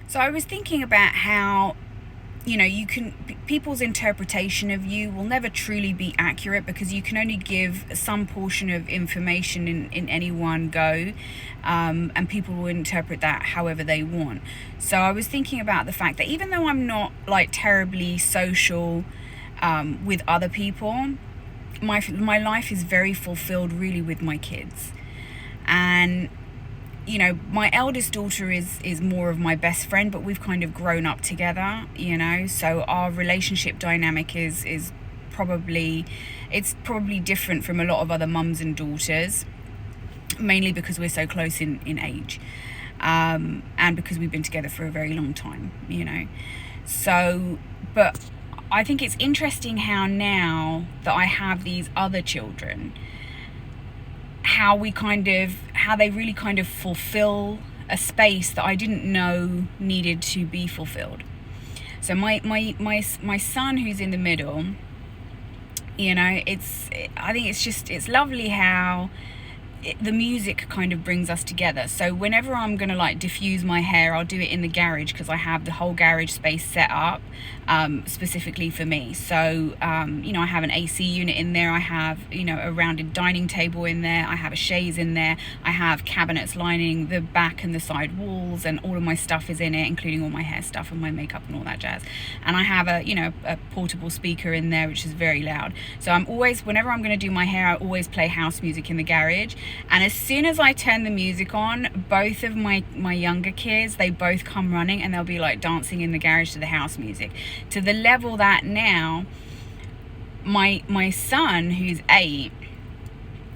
So I was thinking about how, people's interpretation of you will never truly be accurate because you can only give some portion of information in any one go, and people will interpret that however they want. So I was thinking about the fact that even though I'm not like terribly social with other people, my life is very fulfilled really with my kids. And my eldest daughter is more of my best friend, but we've kind of grown up together, so our relationship dynamic is probably different from a lot of other mums and daughters, mainly because we're so close in age, and because we've been together for a very long time, so. But I think it's interesting how now that I have these other children, how they really kind of fulfill a space that I didn't know needed to be fulfilled. So my son, who's in the middle, I think it's lovely how the music kind of brings us together. So whenever I'm gonna like diffuse my hair, I'll do it in the garage because I have the whole garage space set up specifically for me. So I have an AC unit in there, I have a rounded dining table in there, I have a chaise in there, I have cabinets lining the back and the side walls, and all of my stuff is in it, including all my hair stuff and my makeup and all that jazz. And I have a portable speaker in there which is very loud. So whenever I'm going to do my hair, I always play house music in the garage. And as soon as I turn the music on, both of my younger kids, they both come running and they'll be like dancing in the garage to the house music, to the level that now my son, who's 8,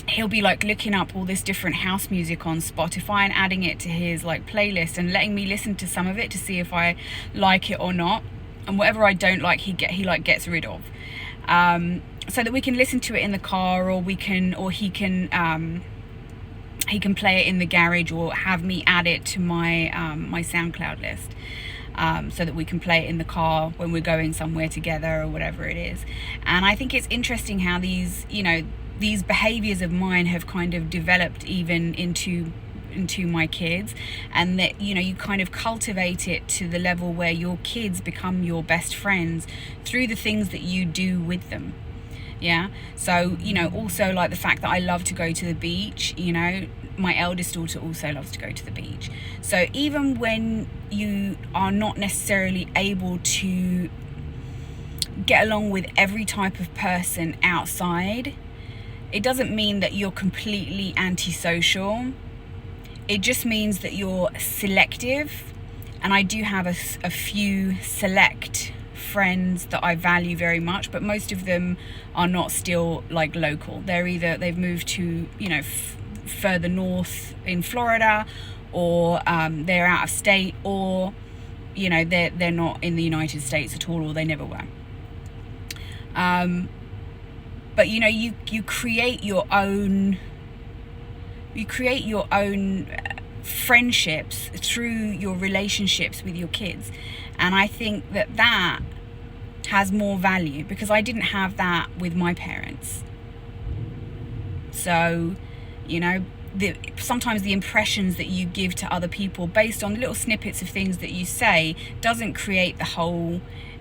he'll be like looking up all this different house music on Spotify and adding it to his like playlist and letting me listen to some of it to see if I like it or not. And whatever I don't like, he gets rid of, so that we can listen to it in the car, or he can play it in the garage, or have me add it to my my SoundCloud list, so that we can play it in the car when we're going somewhere together or whatever it is. And I think it's interesting how these behaviors of mine have kind of developed even into my kids, and that you kind of cultivate it to the level where your kids become your best friends through the things that you do with them. Yeah. So also like the fact that I love to go to the beach, my eldest daughter also loves to go to the beach. So even when you are not necessarily able to get along with every type of person outside, it doesn't mean that you're completely antisocial. It just means that you're selective. And I do have a few select friends that I value very much, but most of them are not still like local. They've moved to further north in Florida, or they're out of state, or they're not in the United States at all, or they never were. But you create your own friendships through your relationships with your kids. And I think that has more value, because I didn't have that with my parents. So sometimes the impressions that you give to other people based on little snippets of things that you say doesn't create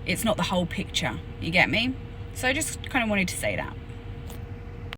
it's not the whole picture. You get me? So I just kind of wanted to say that.